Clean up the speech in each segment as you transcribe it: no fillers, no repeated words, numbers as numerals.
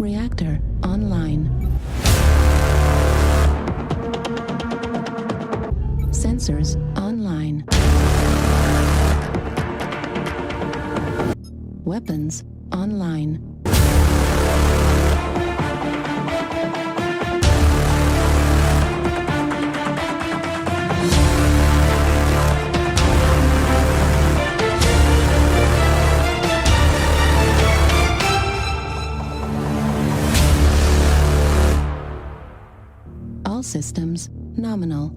Reactor online. Sensors online. Weapons online. All systems nominal.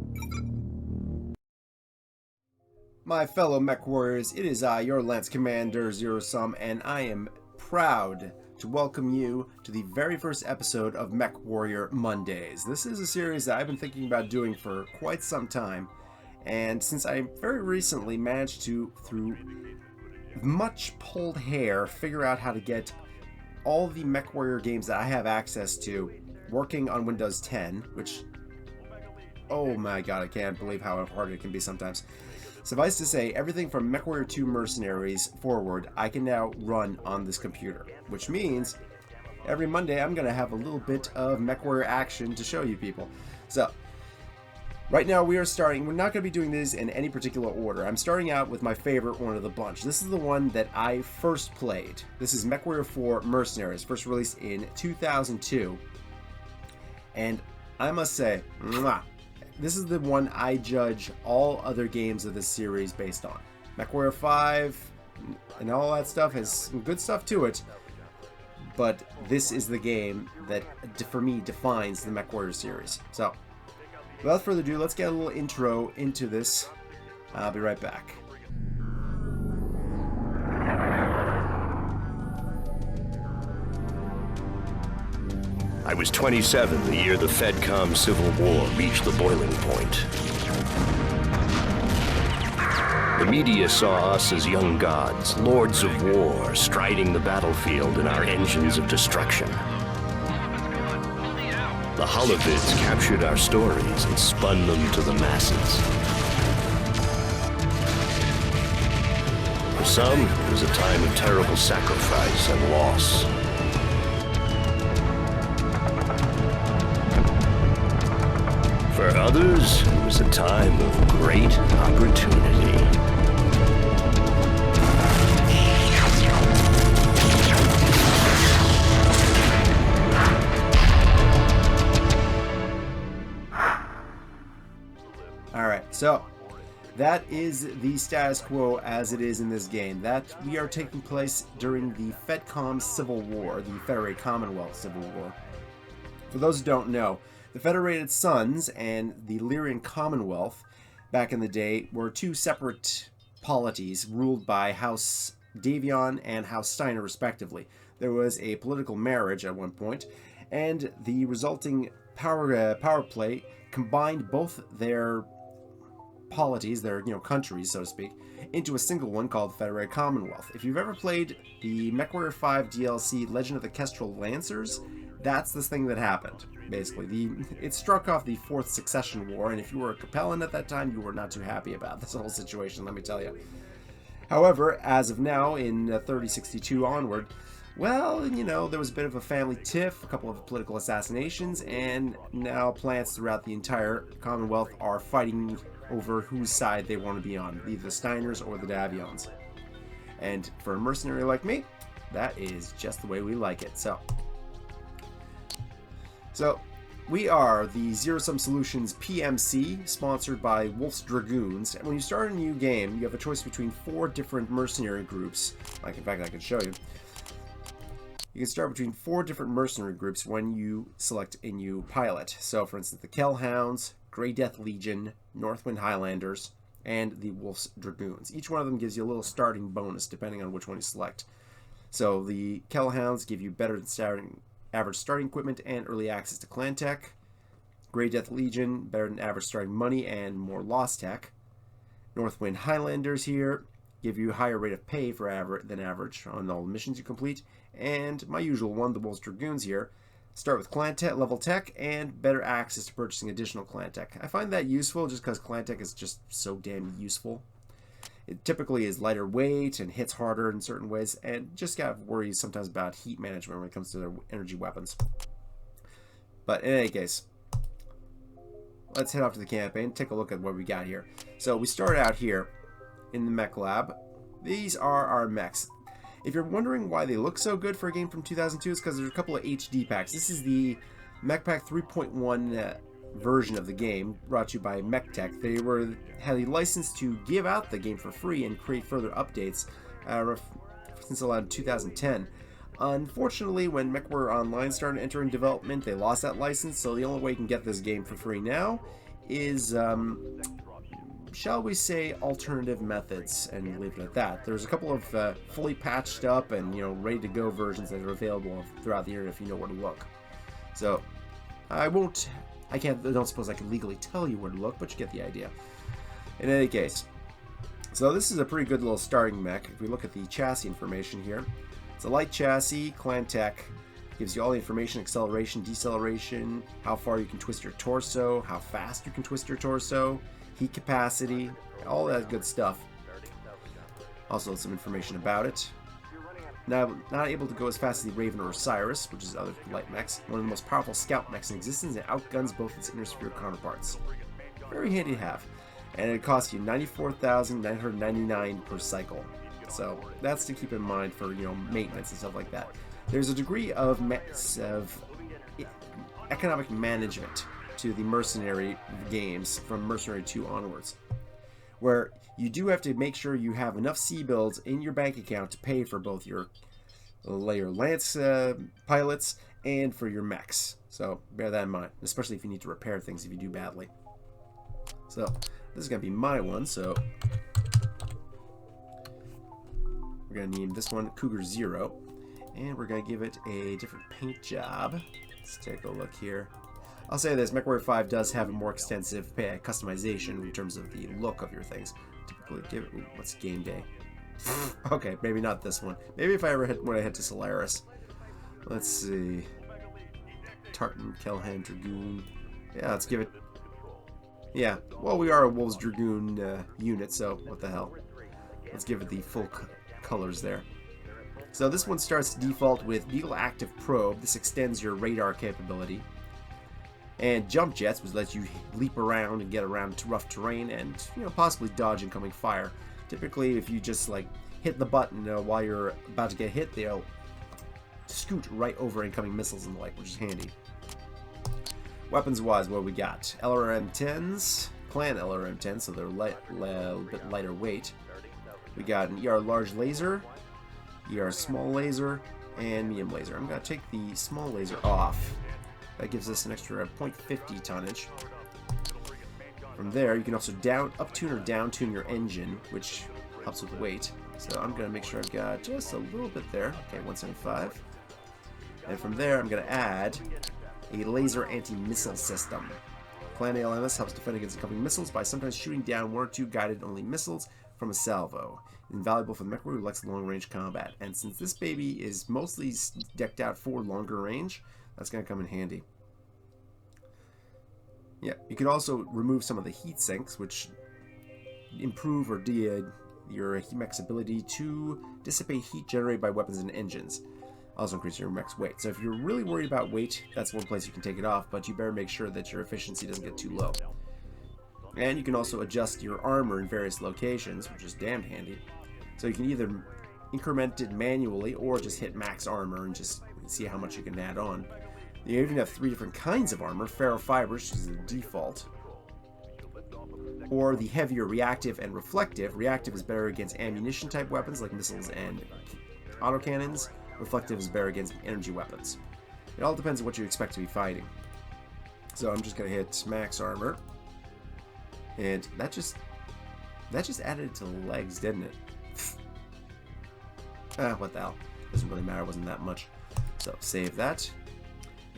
My fellow mech warriors, it is I, your Lance Commander Zero Sum, and I am proud to welcome you to the very first episode of MECHWARRIOR Mondays. This is a series that I've been thinking about doing for quite some time, and since I very recently managed to, through much pulled hair, figure out how to get all the MECHWARRIOR games that I have access to working on Windows 10, which, oh my god, I can't believe how hard it can be sometimes. Suffice to say, everything from MechWarrior 2 Mercenaries forward, I can now run on this computer, which means every Monday I'm going to have a little bit of MechWarrior action to show you people. So, right now we are starting, we're not going to be doing these in any particular order. I'm starting out with my favorite one of the bunch. This is the one that I first played. This is MechWarrior 4 Mercenaries, first released in 2002. And I must say, mwah, this is the one I judge all other games of this series based on. MechWarrior 5 and all that stuff has some good stuff to it, but this is the game that, for me, defines the MechWarrior series. So, without further ado, let's get a little intro into this. I'll be right back. I was 27 the year the FedCom Civil War reached the boiling point. The media saw us as young gods, lords of war, striding the battlefield in our engines of destruction. The holovids captured our stories and spun them to the masses. For some, it was a time of terrible sacrifice and loss. For others, it was a time of great opportunity. Alright, so that is the status quo as it is in this game. That we are taking place during the FedCom Civil War, the Federated Commonwealth Civil War. For those who don't know, the Federated Sons and the Lyrian Commonwealth back in the day were two separate polities ruled by House Davion and House Steiner respectively. There was a political marriage at one point, and the resulting power play combined both their polities, their countries so to speak, into a single one called the Federated Commonwealth. If you've ever played the MechWarrior 5 DLC Legend of the Kestrel Lancers, that's this thing that happened. Basically, it struck off the Fourth Succession War, and if you were a Capellan at that time, you were not too happy about this whole situation, let me tell you. However, as of now, in 3062 onward, well, there was a bit of a family tiff, a couple of political assassinations, and now plants throughout the entire Commonwealth are fighting over whose side they want to be on, either the Steiners or the Davions. And for a mercenary like me, that is just the way we like it. So, we are the Zero Sum Solutions PMC, sponsored by Wolf's Dragoons. And when you start a new game, you have a choice between 4 different mercenary groups. In fact, I can show you. You can start between 4 different mercenary groups when you select a new pilot. So, for instance, the Kellhounds, Grey Death Legion, Northwind Highlanders, and the Wolf's Dragoons. Each one of them gives you a little starting bonus depending on which one you select. So, the Kellhounds give you better than average starting equipment and early access to clan tech. Grey Death Legion, better than average starting money and more lost tech. Northwind Highlanders here give you higher rate of pay than average on all the missions you complete. And my usual one, the Wolves Dragoons here, start with clan tech, level tech, and better access to purchasing additional clan tech. I find that useful just because clan tech is just so damn useful. It typically is lighter weight and hits harder in certain ways, and just got worries sometimes about heat management when it comes to their energy weapons. But in any case, let's head off to the campaign, take a look at what we got here. So we start out here in the mech lab. These are our mechs. If you're wondering why they look so good for a game from 2002, it's because there's a couple of HD packs. This is the Mech Pack 3.1 version of the game, brought to you by MechTech. They had a license to give out the game for free and create further updates since around 2010. Unfortunately, when MechWarrior Online started entering development, they lost that license, so the only way you can get this game for free now is, shall we say, alternative methods, and leave it at that. There's a couple of fully patched up and, ready to go versions that are available throughout the internet if you know where to look. So, I don't suppose I can legally tell you where to look, but you get the idea. In any case, so this is a pretty good little starting mech. If we look at the chassis information here, it's a light chassis, clan tech, gives you all the information, acceleration, deceleration, how far you can twist your torso, how fast you can twist your torso, heat capacity, all that good stuff. Also some information about it. Now, not able to go as fast as the Raven or Osiris, which is other light mechs, one of the most powerful scout mechs in existence, and outguns both its inner sphere counterparts. Very handy to have. And it costs you $94,999 per cycle. So that's to keep in mind for, maintenance and stuff like that. There's a degree of economic management to the Mercenary games from Mercenary 2 onwards, where you do have to make sure you have enough C-builds in your bank account to pay for both your Lance pilots and for your mechs. So bear that in mind, especially if you need to repair things if you do badly. So this is going to be my one, so we're going to name this one Cougar 0, and we're going to give it a different paint job. Let's take a look here. I'll say this, MechWarrior 5 does have a more extensive customization in terms of the look of your things. Typically give it, what's game day? Okay, maybe not this one. Maybe if I ever when I head to Solaris. Let's see. Tartan, Kelhan, Dragoon. Yeah, let's give it. Yeah, well, we are a Wolves Dragoon unit, so what the hell. Let's give it the full colors there. So this one starts default with Beagle Active Probe. This extends your radar capability. And jump jets, which lets you leap around and get around to rough terrain and, possibly dodge incoming fire. Typically, if you just hit the button while you're about to get hit, they'll scoot right over incoming missiles and the like, which is handy. Weapons-wise, what we got? LRM-10s, clan LRM-10s, so they're a bit lighter weight. We got an ER large laser, ER small laser, and medium laser. I'm going to take the small laser off. That gives us an extra 0.50 tonnage. From there, you can also up-tune or down-tune your engine, which helps with weight. So I'm going to make sure I've got just a little bit there. Okay, 175. And from there, I'm going to add a laser anti-missile system. Clan ALMS helps defend against incoming missiles by sometimes shooting down one or two guided-only missiles from a salvo. Invaluable for the MechWarrior who likes long-range combat. And since this baby is mostly decked out for longer range, that's going to come in handy. Yeah, you could also remove some of the heat sinks, which improve or your mech's ability to dissipate heat generated by weapons and engines. Also increase your mech's weight. So if you're really worried about weight, that's one place you can take it off, but you better make sure that your efficiency doesn't get too low. And you can also adjust your armor in various locations, which is damn handy. So you can either increment it manually or just hit max armor and just see how much you can add on. You even have 3 different kinds of armor: ferrofibers, which is the default, or the heavier reactive and reflective. Reactive is better against ammunition type weapons like missiles and autocannons. Reflective is better against energy weapons. It all depends on what you expect to be fighting. So I'm just going to hit max armor, and that just added it to the legs, didn't it? What the hell? Doesn't really matter. It wasn't that much. So save that.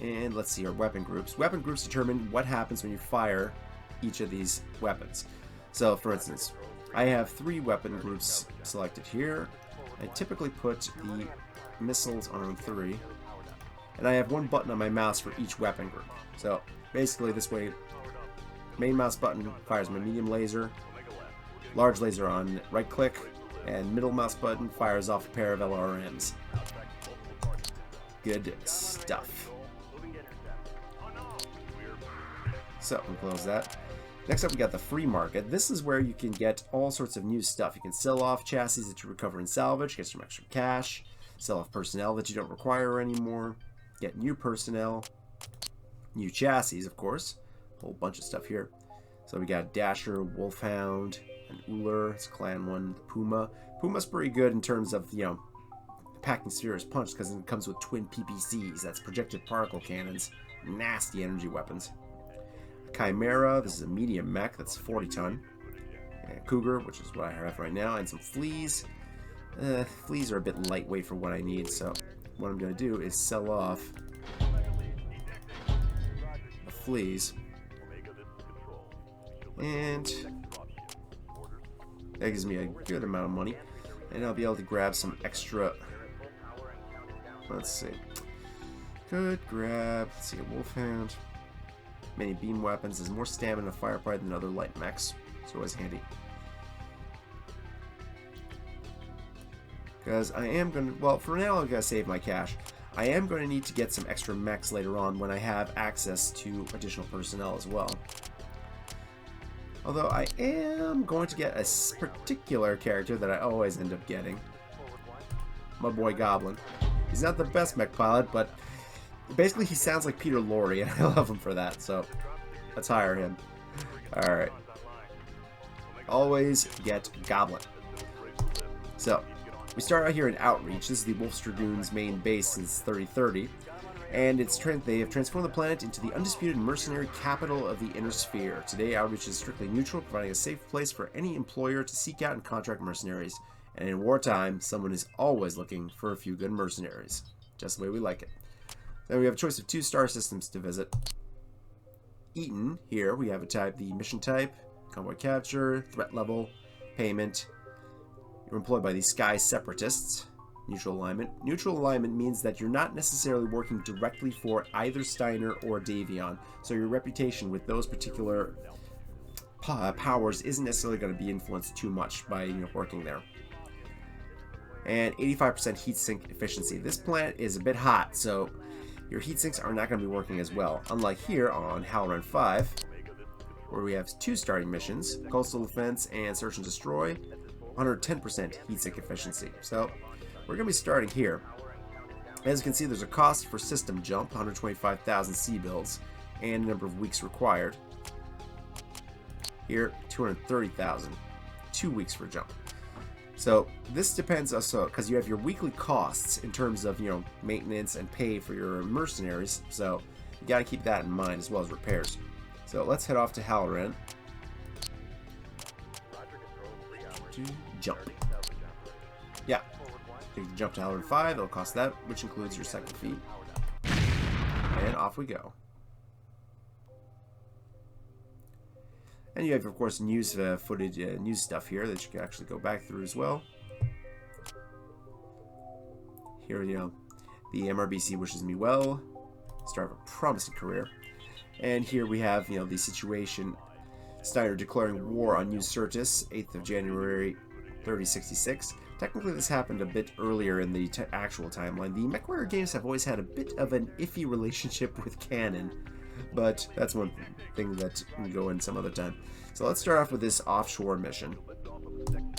And let's see our weapon groups. Weapon groups determine what happens when you fire each of these weapons. So, for instance, I have 3 weapon groups selected here. I typically put the missiles on 3. And I have 1 button on my mouse for each weapon group. So, basically this way, main mouse button fires my medium laser. Large laser on right click, and middle mouse button fires off a pair of LRMs. Good stuff. So, we'll close that. Next up, we got the free market. This is where you can get all sorts of new stuff. You can sell off chassis that you recover and salvage, get some extra cash, sell off personnel that you don't require anymore, get new personnel, new chassis, of course. A whole bunch of stuff here. So we got Dasher, Wolfhound, and Uller. It's Clan 1, Puma. Puma's pretty good in terms of, you know, packing serious punch because it comes with twin PPCs. That's projected particle cannons. Nasty energy weapons. Chimera, this is a medium mech, that's 40 ton. And Cougar, which is what I have right now, and some Fleas. Fleas are a bit lightweight for what I need, so what I'm going to do is sell off the Fleas. And that gives me a good amount of money. And I'll be able to grab some extra. Let's see. Good grab. Let's see, a Wolfhound. Many beam weapons. There's more stamina and firepower than other light mechs. It's always handy. Because I am going to, well, for now I'm going to save my cash. I am going to need to get some extra mechs later on when I have access to additional personnel as well. Although I am going to get a particular character that I always end up getting. My boy Goblin. He's not the best mech pilot, but basically he sounds like Peter Lorre, and I love him for that, so let's hire him. Alright. Always get Goblin. So, we start out here in Outreach. This is the Wolf's Dragoon's main base since 3030. And they have transformed the planet into the undisputed mercenary capital of the Inner Sphere. Today, Outreach is strictly neutral, providing a safe place for any employer to seek out and contract mercenaries. And in wartime, someone is always looking for a few good mercenaries. Just the way we like it. Then we have a choice of 2 star systems to visit. Eaton, here we have a type, the mission type, convoy capture, threat level, payment. You're employed by the Sky Separatists. Neutral alignment. Neutral alignment means that you're not necessarily working directly for either Steiner or Davion, so your reputation with those particular powers isn't necessarily going to be influenced too much by working there. And 85% heat sink efficiency. This planet is a bit hot, so your heat sinks are not going to be working as well. Unlike here on Halloran V, where we have 2 starting missions, Coastal Defense and Search and Destroy, 110% heat sink efficiency. So we're going to be starting here. As you can see, there's a cost for system jump, 125,000 C builds, and a number of weeks required. Here, 230,000, 2 weeks for jump. So this depends also because you have your weekly costs in terms of maintenance and pay for your mercenaries. So you got to keep that in mind as well as repairs. So let's head off to Halloran. Jump. Yeah. You can jump to Halloran 5, it'll cost that, which includes your second fee. And off we go. And you have, of course, news footage, news stuff here that you can actually go back through as well. Here, the MRBC wishes me well. Start of a promising career. And here we have, the situation. Steiner declaring war on New Certus, 8th of January, 3066. Technically, this happened a bit earlier in the actual timeline. The MechWarrior games have always had a bit of an iffy relationship with canon, but that's one thing that can go in some other time. So let's start off with this offshore mission.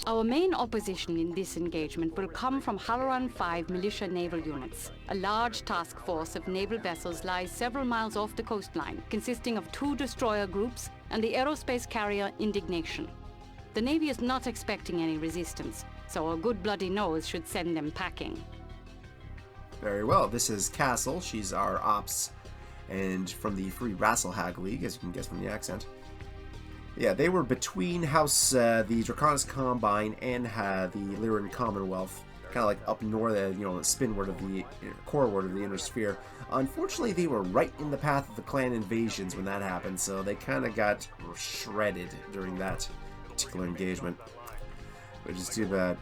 Our main opposition in this engagement will come from Halloran V militia naval units. A large task force of naval vessels lies several miles off the coastline, consisting of 2 destroyer groups and the aerospace carrier Indignation. The Navy is not expecting any resistance, so a good bloody nose should send them packing. Very well. This is Castle. She's our ops, and from the Free Rasselhag League, as you can guess from the accent. Yeah, they were between House, the Draconis Combine and the Lyran Commonwealth, kind of like up north, the spinward of the coreward of the Inner Sphere. Unfortunately, they were right in the path of the clan invasions when that happened, so they kind of got shredded during that particular engagement, which is too bad.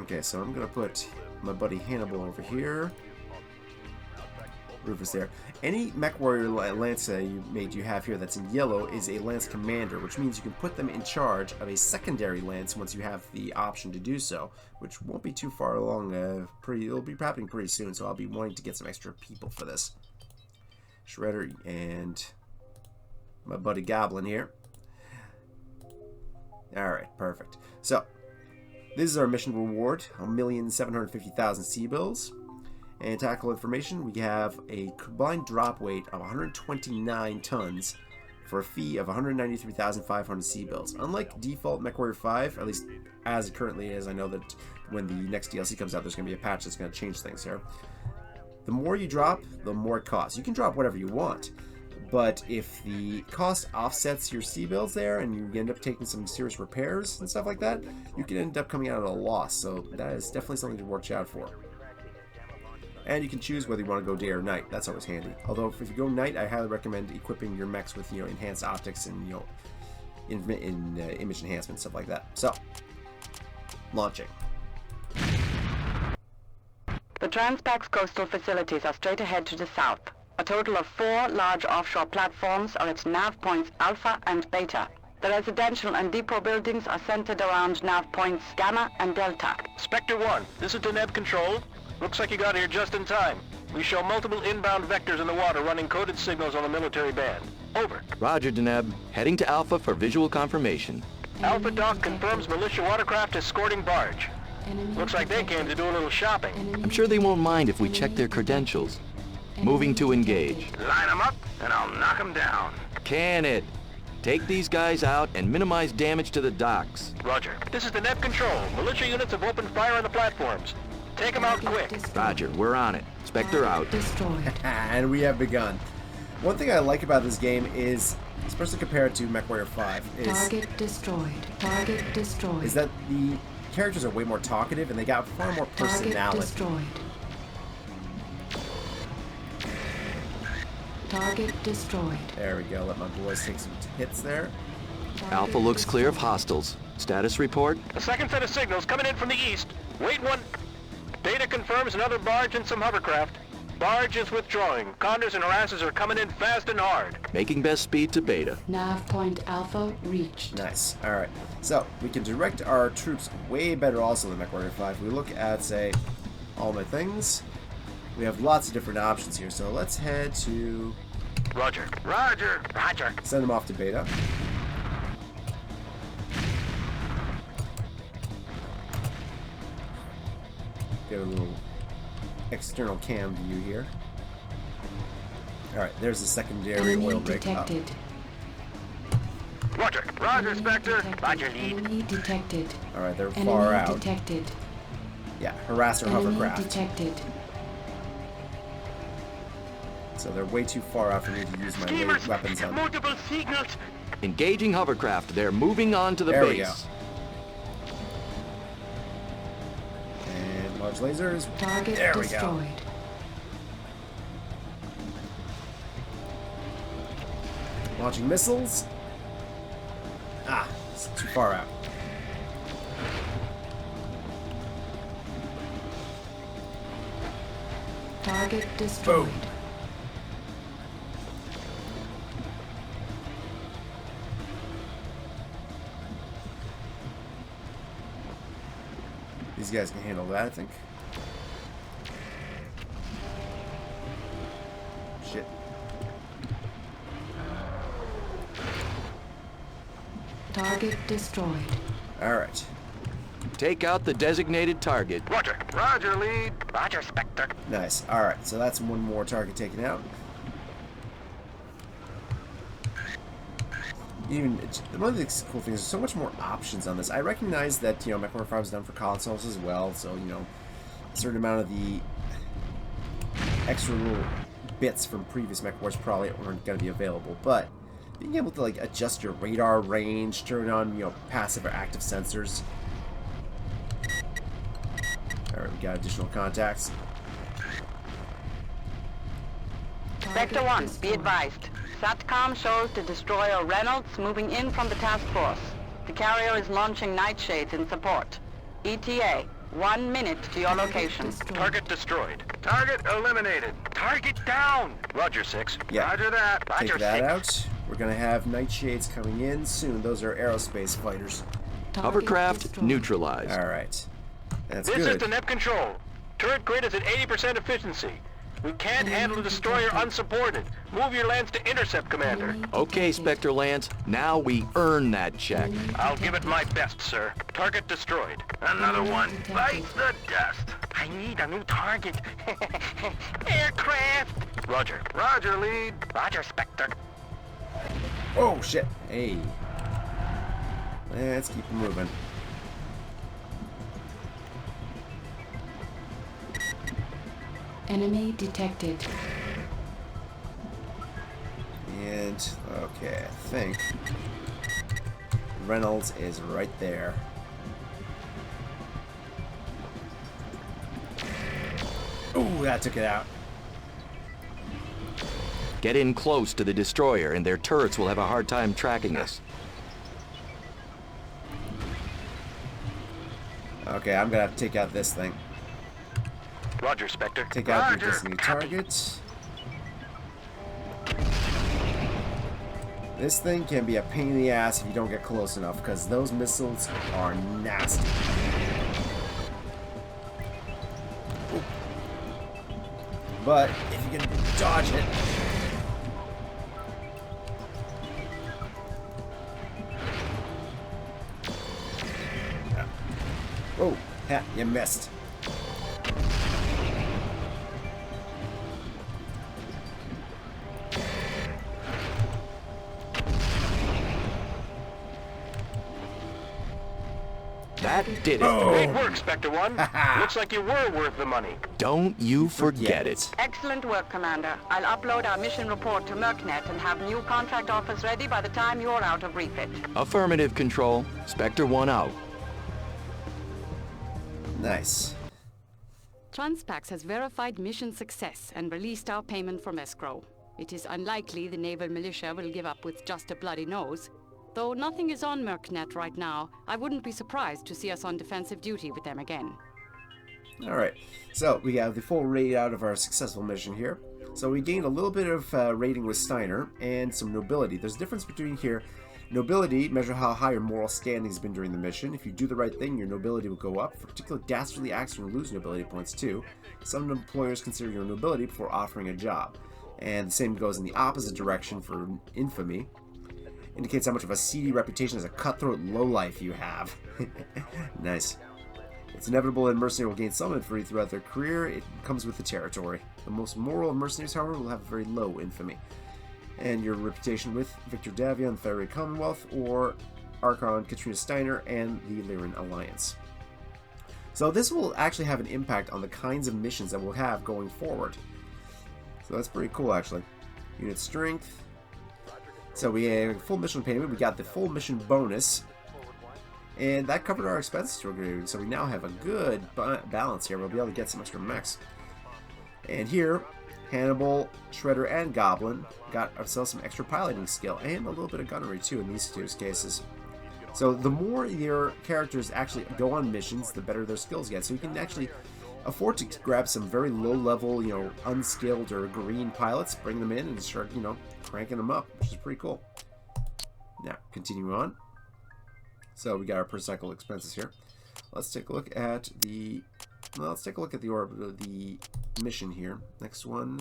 Okay, so I'm gonna put my buddy Hannibal over here. Rufus there. Any mech warrior lance you have here that's in yellow is a lance commander, which means you can put them in charge of a secondary lance once you have the option to do so, which won't be too far along. It'll be happening pretty soon, so I'll be wanting to get some extra people for this. Shredder and my buddy Goblin here. Alright, perfect. So, this is our mission reward, 1,750,000 C-bills. And tactical information, we have a combined drop weight of 129 tons for a fee of 193,500 C-bills. Unlike default MechWarrior 5, at least as it currently is, I know that when the next DLC comes out, there's going to be a patch that's going to change things here. The more you drop, the more it costs. You can drop whatever you want, but if the cost offsets your C-bills there and you end up taking some serious repairs and stuff like that, you can end up coming out at a loss, so that is definitely something to watch out for. And you can choose whether you want to go day or night. That's always handy. Although if you go night, I highly recommend equipping your mechs with enhanced optics and image enhancement, stuff like that. So, launching. The Transpax coastal facilities are straight ahead to the south. A total of 4 large offshore platforms are at nav points Alpha and Beta. The residential and depot buildings are centered around nav points Gamma and Delta. Spectre 1, this is Deneb Control. Looks like you got here just in time. We show multiple inbound vectors in the water running coded signals on the military band. Over. Roger, Deneb. Heading to Alpha for visual confirmation. Alpha Doc confirms militia watercraft escorting barge. Looks like they came to do a little shopping. I'm sure they won't mind if we check their credentials. Moving to engage. Line them up, and I'll knock them down. Can it? Take these guys out and minimize damage to the docks. Roger. This is Deneb Control. Militia units have opened fire on the platforms. Take them out quick. Roger, we're on it. Spectre out. Destroyed. And we have begun. One thing I like about this game is, especially compared to MechWarrior 5, Target destroyed. Target destroyed. is that the characters are way more talkative and they got far more Target personality. destroyed. Target destroyed. There we go. Let my boys take some hits there. Alpha looks clear of hostiles. Status report? A second set of signals coming in from the east. Wait one. Data confirms another barge and some hovercraft. Barge is withdrawing. Condors and harasses are coming in fast and hard. Making best speed to Beta. Nav point Alpha reached. Nice. Alright. So, we can direct our troops way better also than MechWarrior 5. If we look at, say, all my things, we have lots of different options here. So let's head to... Roger. Roger. Roger. Send them off to Beta. Get a little external cam view here. Alright, there's the secondary Enemy oil rig. detected. Roger. Roger, Enemy Spectre. detected. Roger, lead. Enemy detected. Alright, they're Enemy far out. detected. Yeah, harasser Enemy hovercraft. detected. So they're way too far out for me to use my Schemers. weapons on them. Multiple signals. Engaging hovercraft. They're moving on to the There we base. And large lasers. Target There we go. destroyed. Launching missiles. Ah, it's too far out. Target destroyed. Boom. These guys can handle that, I think. Shit. Target destroyed. Alright. Take out the designated target. Roger. Roger, lead. Roger, Spectre. Nice. Alright, so that's one more target taken out. One of the cool things, there's so much more options on this. I recognize that, MechWarrior 5 is done for consoles as well, so, a certain amount of the extra little bits from previous MechWars probably aren't going to be available, but being able to, adjust your radar range, turn on, passive or active sensors. Alright, we got additional contacts. Spectre 1, be advised. SATCOM shows the destroyer Reynolds moving in from the task force. The carrier is launching nightshades in support. ETA, 1 minute to your location. Target destroyed. Target eliminated. Target down. Roger, 6. Yeah. Roger that. Roger, Take that 6. out. We're gonna have Nightshades coming in soon. Those are aerospace fighters. Target Hovercraft destroyed. neutralized. All right. That's This is good. the NEP control. Turret grid is at 80% efficiency. We can't handle a destroyer unsupported. Move your lance to intercept, Commander. Enemy Okay, detected. Spectre Lance, now we earn that check. Enemy I'll give it my detected. best, sir. Target destroyed. Another one. Bite the dust. I need a new target. Aircraft. Roger. Roger, lead. Roger, Spectre. Oh shit. Hey. Let's keep moving. Enemy detected. And okay, I think Reynolds is right there. Ooh, that took it out. Get in close to the destroyer and their turrets will have a hard time tracking us. Okay, I'm gonna have to take out this thing. Roger, Spectre. Take out the Roger. existing target. This thing can be a pain in the ass if you don't get close enough, because those missiles are nasty. Ooh. But if you can dodge it. Oh, ha, you missed. That did it. Great work, Spectre 1. Looks like you were worth the money. Don't you forget it. Excellent work, Commander. I'll upload our mission report to MERCnet and have new contract offers ready by the time you're out of refit. Affirmative, Control. Spectre 1 out. Nice. Transpax has verified mission success and released our payment from escrow. It is unlikely the naval militia will give up with just a bloody nose. Though nothing is on MERCnet right now, I wouldn't be surprised to see us on defensive duty with them again. Alright, so we have the full rate out of our successful mission here. So we gained a little bit of rating with Steiner and some nobility. There's a difference between here. Nobility measure how high your moral standing has been during the mission. If you do the right thing, your nobility will go up. For particular dastardly acts, you'll lose nobility points too. Some employers consider your nobility before offering a job. And the same goes in the opposite direction for infamy. Indicates how much of a seedy reputation as a cutthroat lowlife you have. Nice. It's inevitable that mercenary will gain some infamy throughout their career. It comes with the territory. The most moral of mercenaries, however, will have very low infamy. And your reputation with Victor Davion, the Thyroid Commonwealth, or Archon Katrina Steiner, and the Lyran Alliance. So this will actually have an impact on the kinds of missions that we'll have going forward. So that's pretty cool, actually. Unit strength. So we have full mission payment. We got the full mission bonus. And that covered our expenses to a degree. So we now have a good balance here. We'll be able to get some extra mechs. And here, Hannibal, Shredder, and Goblin got ourselves some extra piloting skill. And a little bit of gunnery, too, in these two cases. So the more your characters actually go on missions, the better their skills get. So you can actually afford to grab some very low-level, unskilled or green pilots, bring them in, and start, cranking them up, which is pretty cool. Now, continue on. So we got our per cycle expenses here. Let's take a look at the the mission here. Next one.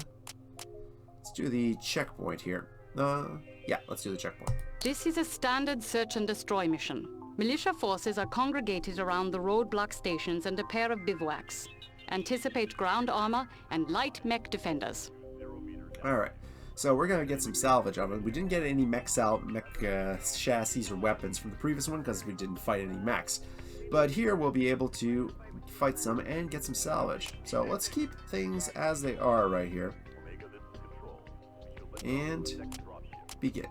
Let's do the checkpoint here. Yeah, let's do the checkpoint. This is a standard search and destroy mission. Militia forces are congregated around the roadblock stations and a pair of bivouacs. Anticipate ground armor and light mech defenders. Alright, so we're going to get some salvage of it. We didn't get any mech chassis or weapons from the previous one because we didn't fight any mechs. But here we'll be able to fight some and get some salvage. So let's keep things as they are right here. And begin.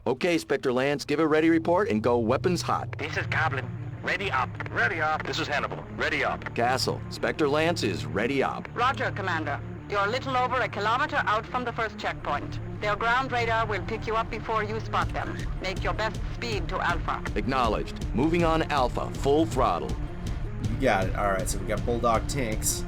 Okay, Spectre Lance, give a ready report and go weapons hot. This is Goblin. Ready up. Ready up. This is Hannibal. Ready up. Castle, Spectre Lance is ready up. Roger, Commander. You're a little over a kilometer out from the first checkpoint. Their ground radar will pick you up before you spot them. Make your best speed to Alpha. Acknowledged. Moving on Alpha, full throttle. You got it. Alright, so we got Bulldog tanks.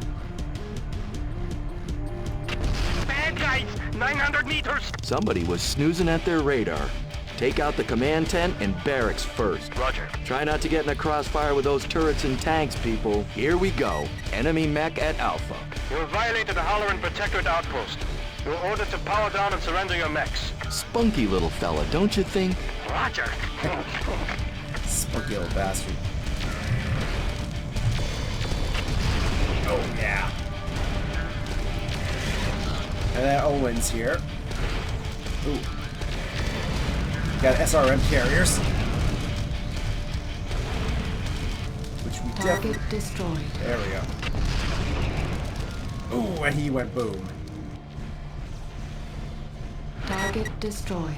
Bad guys! 900 meters! Somebody was snoozing at their radar. Take out the command tent and barracks first. Roger. Try not to get in a crossfire with those turrets and tanks, people. Here we go. Enemy mech at Alpha. You have violated the Halloran Protectorate outpost. You are ordered to power down and surrender your mechs. Spunky little fella, don't you think? Roger. Spunky little bastard. Oh, yeah. And that Owens here. Ooh. Got SRM carriers. Which we Target destroyed. There we go. Ooh, and he went boom. Target destroyed.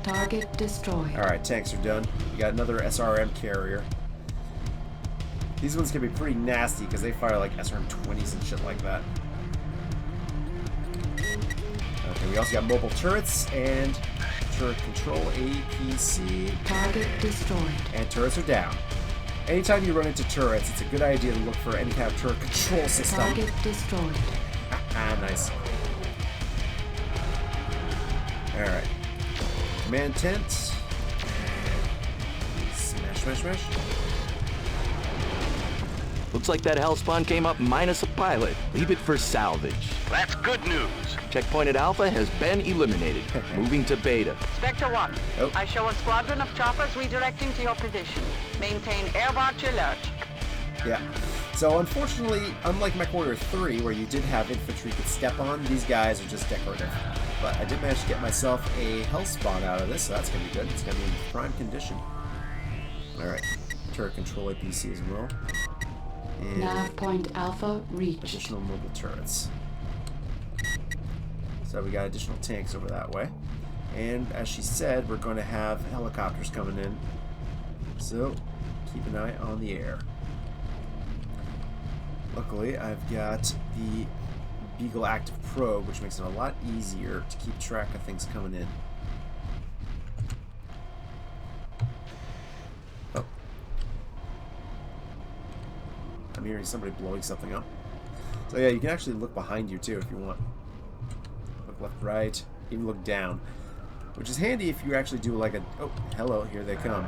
Target destroyed. Alright, tanks are done. We got another SRM carrier. These ones can be pretty nasty because they fire like SRM-20s and shit like that. Okay, we also got mobile turrets and turret control, APC. Target destroyed. And turrets are down. Anytime you run into turrets, it's a good idea to look for any kind of turret control system. Target destroyed. Nice. Alright. Command tent. Smash, smash, smash. Looks like that hellspawn came up minus a pilot. Leave it for salvage. That's good news. Checkpoint at Alpha has been eliminated. Moving to Beta. Spectre 1, Oh. I show a squadron of choppers redirecting to your position. Maintain air watch alert. Yeah. So unfortunately, unlike MechWarrior 3, where you did have infantry you could step on, these guys are just decorative. But I did manage to get myself a hellspawn out of this, so that's going to be good. It's going to be in prime condition. Alright. Turret control APC as well. And Nav point Alpha reached. additional mobile turrets. So we got additional tanks over that way. And as she said, we're going to have helicopters coming in. So keep an eye on the air. Luckily, I've got the Beagle Active Probe, which makes it a lot easier to keep track of things coming in. Oh. I'm hearing somebody blowing something up. So yeah, you can actually look behind you too if you want. Look left, right, even look down. Which is handy if you actually do like a... Oh, hello, here they come.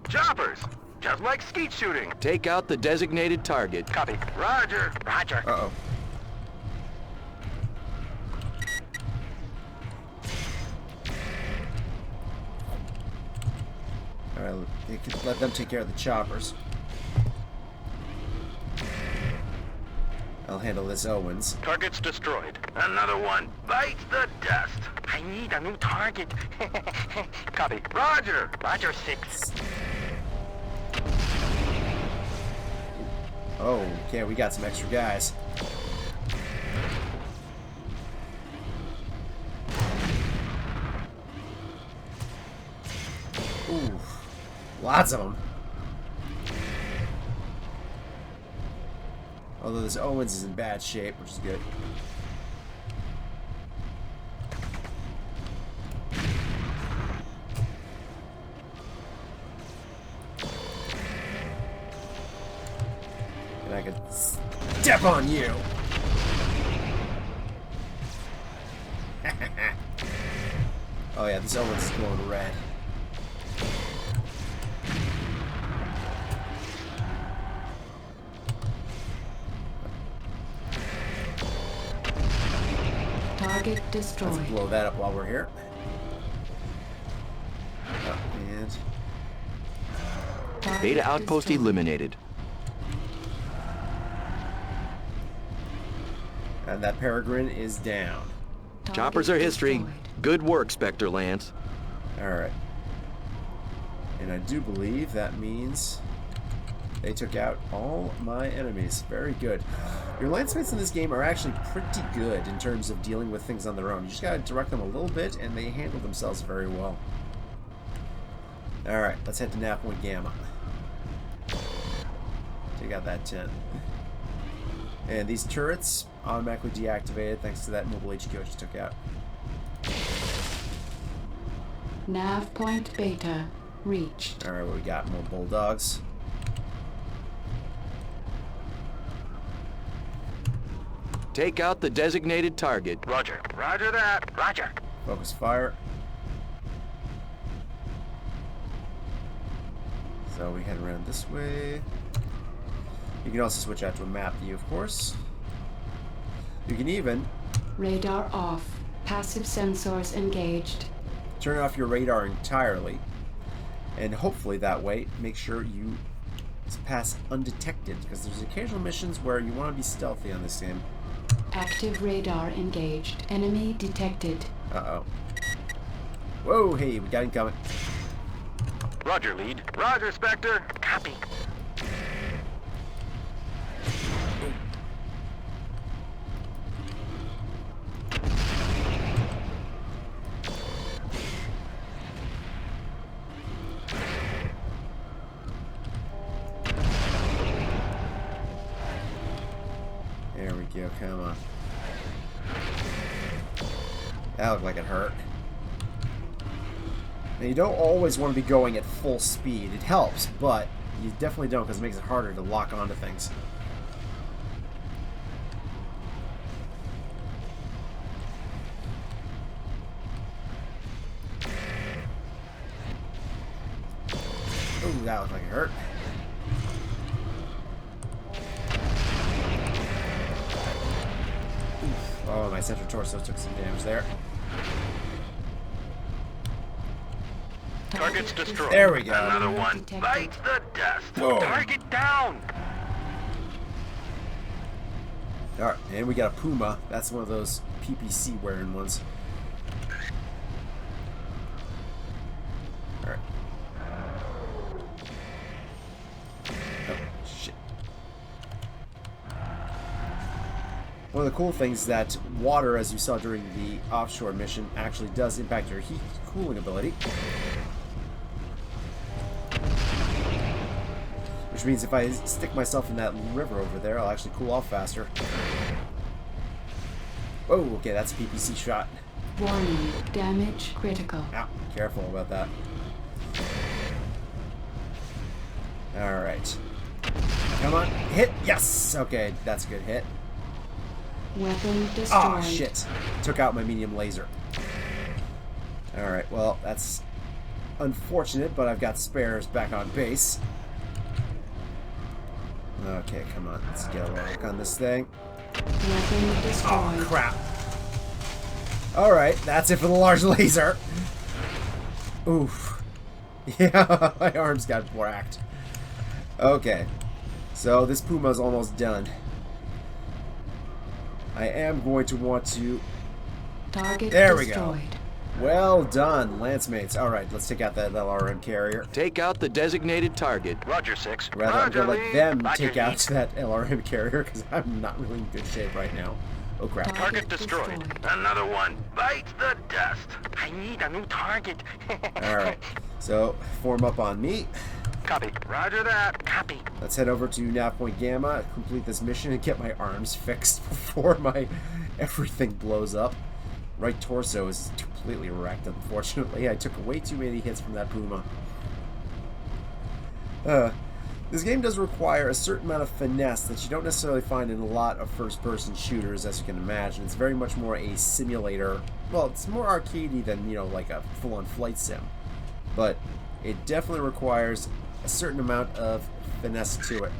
Choppers! Just like skeet shooting. Take out the designated target. Copy. Roger. Roger. Uh-oh. Alright, you can let them take care of the choppers. I'll handle this Owens. Target's destroyed. Another one bites the dust. I need a new target. Copy. Roger. Roger 6. Oh, okay, we got some extra guys. Ooh, lots of them. Although this Owens is in bad shape, which is good. And I could step on you. Oh yeah, this Owens is going red. Target destroyed. Let's blow that up while we're here. And Target Beta outpost destroyed. eliminated. that Peregrine is down. Target Choppers are history. destroyed. Good work, Spectre Lance. Alright. And I do believe that means they took out all my enemies. Very good. Your Lancemates in this game are actually pretty good in terms of dealing with things on their own. You just gotta direct them a little bit, and they handle themselves very well. Alright, let's head to Nappoint Gamma. Take out that 10. And these turrets automatically deactivated thanks to that mobile HQ I just took out. Nav point Beta reached. Alright, what we got? More bulldogs. Take out the designated target. Roger. Roger that. Roger. Focus fire. So we head around this way. You can also switch out to a map view, of course. You can even Radar off. Passive sensors engaged. turn off your radar entirely, and hopefully that way make sure you pass undetected, because there's occasional missions where you want to be stealthy on this game. Active radar engaged. Enemy detected. Uh-oh. Whoa, hey, we got him coming. Roger, lead. Roger, Spectre. Copy. There we go, come on. That looked like it hurt. Now, you don't always want to be going at full speed. It helps, but you definitely don't, because it makes it harder to lock onto things. Ooh, that looked like it hurt. Oof. Oh, my central torso took some damage there. Target's destroyed. There we go. Another one. Detected. Bites the dust. Whoa. Target down. Alright, and we got a Puma. That's one of those PPC wearing ones. Alright. Oh, shit. One of the cool things is that water, as you saw during the offshore mission, actually does impact your heat cooling ability. Which means if I stick myself in that river over there, I'll actually cool off faster. Whoa, okay, that's a PPC shot. Warning. Damage critical. Ow, careful about that. Alright. Come on, hit! Yes! Okay, that's a good hit. Weapon destroyed. Oh, shit. Took out my medium laser. Alright, well, that's unfortunate, but I've got spares back on base. Okay, come on. Let's get a lock on this thing. Weapon destroyed. Oh, crap. Alright, that's it for the large laser. Oof. Yeah, my arms got whacked. Okay. So, this Puma's almost done. I am going to want to... Target There we destroyed. go. Well done, Lance mates. Alright, let's take out that LRM carrier. Take out the designated target. Roger, 6. Rather, I'm going to let lead. them Roger, take out lead. that LRM carrier, because I'm not really in good shape right now. Oh, crap. Target destroyed. Another one. Bites the dust. I need a new target. Alright, so form up on me. Copy. Roger that. Copy. Let's head over to Nav Point Gamma, complete this mission, and get my arms fixed before my everything blows up. Right torso is completely wrecked, unfortunately. I took way too many hits from that Puma. This game does require a certain amount of finesse that you don't necessarily find in a lot of first-person shooters, as you can imagine. It's very much more a simulator. Well, it's more arcadey than, you know, like a full-on flight sim. But it definitely requires a certain amount of finesse to it.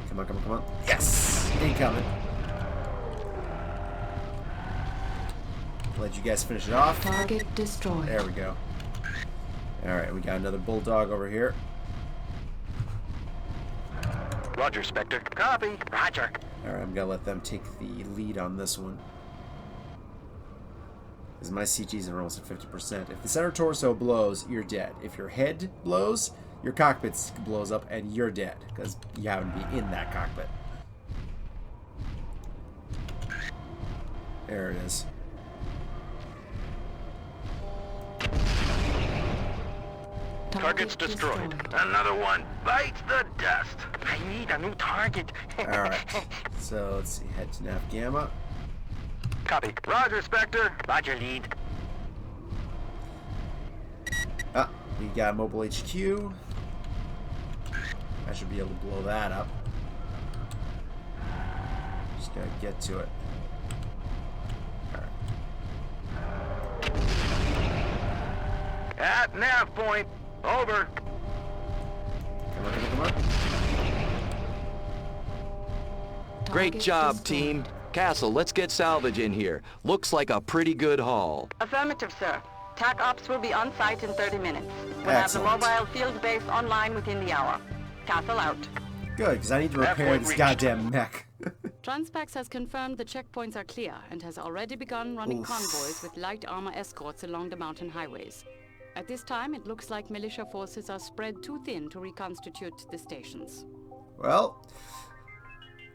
Come on, come on, come on. Yes! Incoming. Let you guys finish it off. Target destroyed. There we go. Alright, we got another bulldog over here. Roger, Spectre. Copy. Roger. Alright, I'm gonna let them take the lead on this one. Because my CGs are almost at 50%. If the center torso blows, you're dead. If your head blows, your cockpit blows up and you're dead. Because you happen to be in that cockpit. There it is. Target's destroyed. Another one. Bites the dust. I need a new target. Alright. So let's see, head to Nav Gamma. Copy. Roger, Spectre. Roger, lead. Ah, we got mobile HQ. I should be able to blow that up. Just gotta get to it. At nav point. Over. Come on, come on, come on. Great Target job, destroyed. team. Castle, let's get salvage in here. Looks like a pretty good haul. Affirmative, sir. TAC Ops will be on site in 30 minutes. We'll have the Excellent. mobile field base online within the hour. Castle out. Good, because I need to repair this goddamn mech. Transpax has confirmed the checkpoints are clear and has already begun running convoys with light armor escorts along the mountain highways. At this time, it looks like militia forces are spread too thin to reconstitute the stations. Well,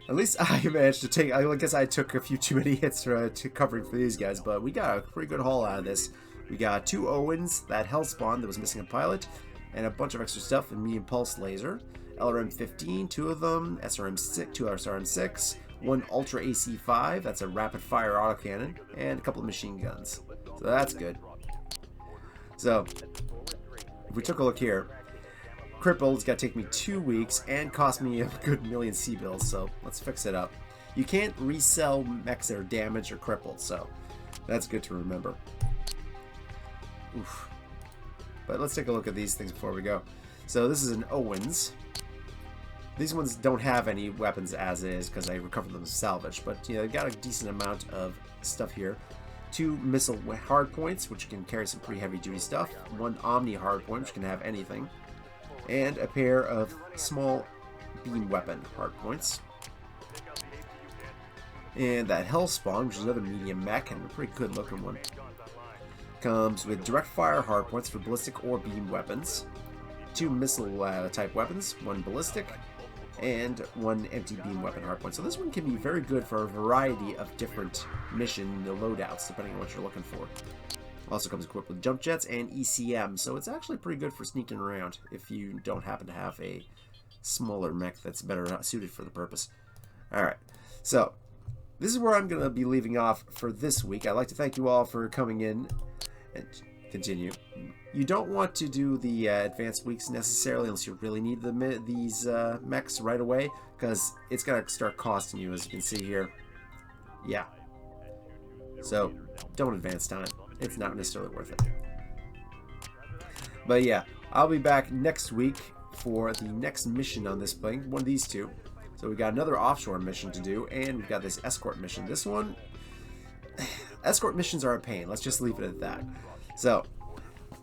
at least I managed to take... I guess I took a few too many hits to covering for these guys, but we got a pretty good haul out of this. We got 2 Owens, that Hellspawn that was missing a pilot, and a bunch of extra stuff, a medium pulse laser, LRM 15, 2 of them, SRM 6, 2 SRM 6, 1 Ultra AC5, that's a rapid fire autocannon, and a couple of machine guns. So that's good. So, if we took a look here, Crippled's got to take me 2 weeks and cost me a good million C-bills, so let's fix it up. You can't resell mechs that are damaged or crippled, so that's good to remember. Oof. But let's take a look at these things before we go. So this is an Owens. These ones don't have any weapons as is because I recovered them as salvage, but you know, they've got a decent amount of stuff here. 2 missile hardpoints, which can carry some pretty heavy duty stuff. 1 Omni hardpoint, which can have anything. And a pair of small beam weapon hardpoints. And that Hellspawn, which is another medium mech, and a pretty good looking one. Comes with direct fire hardpoints for ballistic or beam weapons. 2 missile type weapons, 1 ballistic, and 1 empty beam weapon hardpoint. So this one can be very good for a variety of different mission loadouts, depending on what you're looking for. Also comes equipped with jump jets and ECM, so it's actually pretty good for sneaking around if you don't happen to have a smaller mech that's better suited for the purpose. Alright, so this is where I'm going to be leaving off for this week. I'd like to thank you all for coming in and continue. You don't want to do the advanced weeks necessarily unless you really need these mechs right away, because it's going to start costing you, as you can see here. Yeah. So, don't advance time. It's not necessarily worth it. But yeah, I'll be back next week for the next mission on this plane, one of these 2. So we got another offshore mission to do, and we've got this escort mission. This one, escort missions are a pain. Let's just leave it at that. So,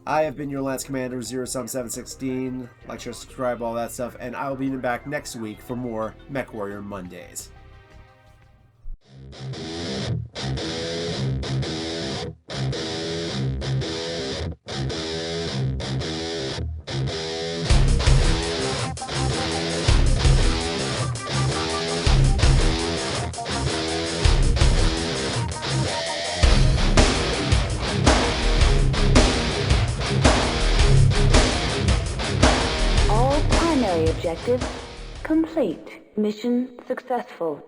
I have been your Lance Commander, 07716. Like, share, subscribe, all that stuff, and I will be back next week for more MechWarrior Mondays. All primary objectives complete. Mission successful.